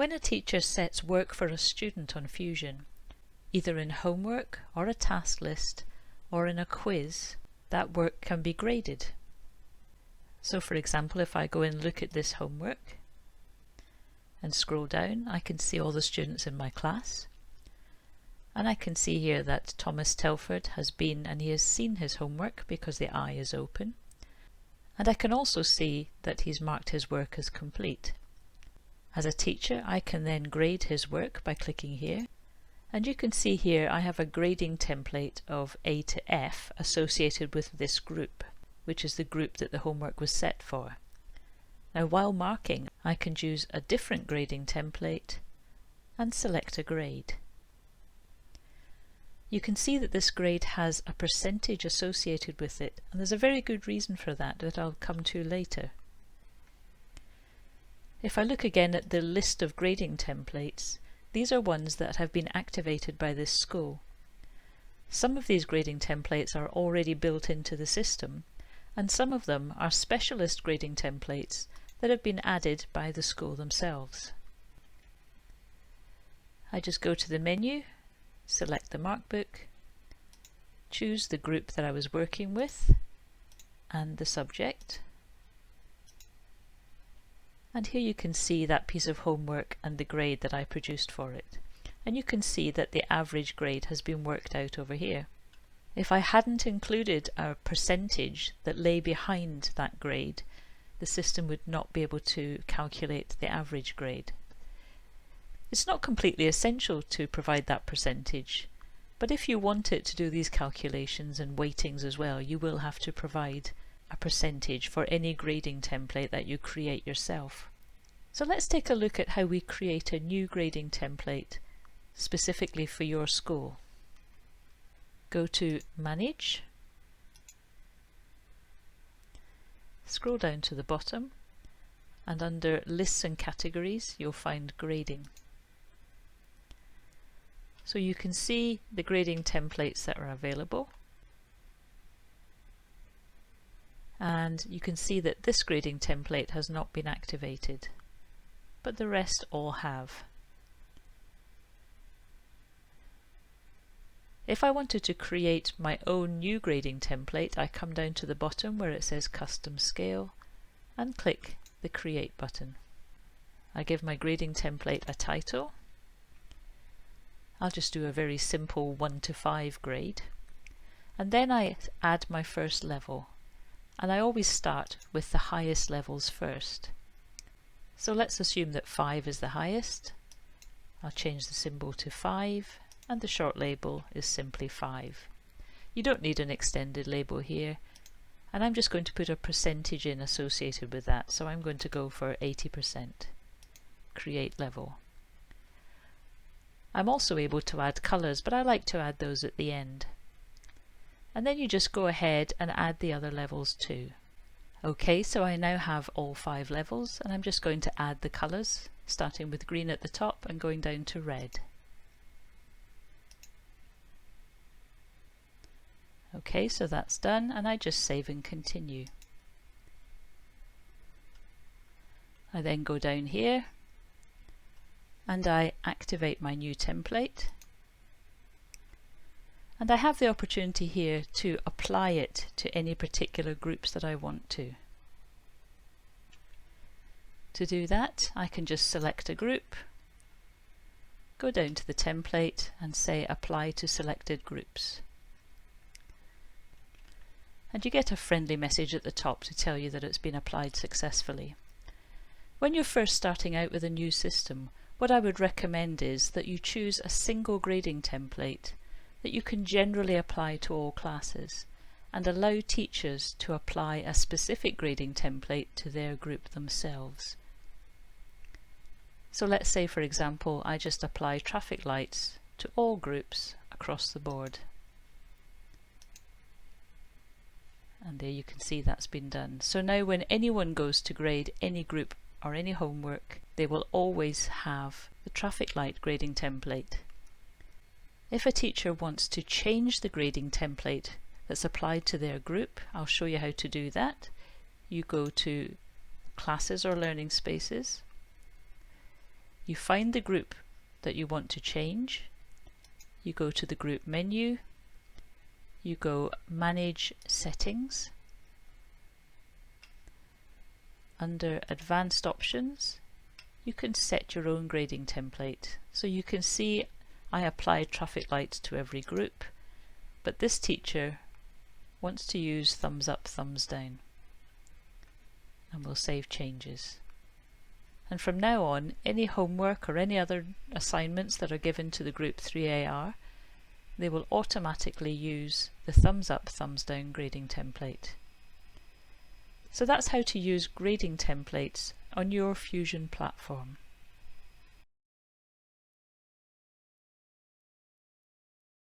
When a teacher sets work for a student on Fusion, either in homework or a task list or in a quiz, that work can be graded. So for example, if I go and look at this homework and scroll down, I can see all the students in my class. And I can see here that Thomas Telford has been and he has seen his homework because the eye is open. And I can also see that he's marked his work as complete. As a teacher, I can then grade his work by clicking here. And you can see here I have a grading template of A to F associated with this group, which is the group that the homework was set for. Now while marking, I can choose a different grading template and select a grade. You can see that this grade has a percentage associated with it, and there's a very good reason for that I'll come to later. If I look again at the list of grading templates, these are ones that have been activated by this school. Some of these grading templates are already built into the system, and some of them are specialist grading templates that have been added by the school themselves. I just go to the menu, select the Markbook, choose the group that I was working with and the subject, and here you can see that piece of homework and the grade that I produced for it, and you can see that the average grade has been worked out over here. If I hadn't included a percentage that lay behind that grade, the system would not be able to calculate the average grade. It's not completely essential to provide that percentage, but if you want it to do these calculations and weightings as well, you will have to provide a percentage for any grading template that you create yourself. So let's take a look at how we create a new grading template specifically for your school. Go to Manage, scroll down to the bottom, and under Lists and Categories you'll find Grading. So you can see the grading templates that are available, and you can see that this grading template has not been activated, but the rest all have. If I wanted to create my own new grading template, I come down to the bottom where it says Custom Scale and click the Create button. I give my grading template a title. I'll just do a very simple 1 to 5 grade, and then I add my first level, and I always start with the highest levels first. So let's assume that 5 is the highest. I'll change the symbol to 5, and the short label is simply 5. You don't need an extended label here, and I'm just going to put a percentage in associated with that, so I'm going to go for 80%. Create level. I'm also able to add colours, but I like to add those at the end. And then you just go ahead and add the other levels too. Okay, so I now have all 5 levels, and I'm just going to add the colours, starting with green at the top and going down to red. Okay, so that's done, and I just save and continue. I then go down here and I activate my new template, and I have the opportunity here to apply it to any particular groups that I want to. To do that, I can just select a group, go down to the template and say Apply to Selected Groups. And you get a friendly message at the top to tell you that it's been applied successfully. When you're first starting out with a new system, what I would recommend is that you choose a single grading template that you can generally apply to all classes, and allow teachers to apply a specific grading template to their group themselves. So let's say, for example, I just apply traffic lights to all groups across the board. And there you can see that's been done. So now when anyone goes to grade any group or any homework, they will always have the traffic light grading template. If a teacher wants to change the grading template that's applied to their group, I'll show you how to do that. You go to Classes or Learning Spaces, You find the group that you want to change, you go to the group menu, you go Manage Settings. Under Advanced Options, you can set your own grading template. So you can see I apply traffic lights to every group, but this teacher wants to use thumbs up, thumbs down. And we'll save changes. And from now on, any homework or any other assignments that are given to the group 3AR, they will automatically use the thumbs up, thumbs down grading template. So that's how to use grading templates on your Fusion platform.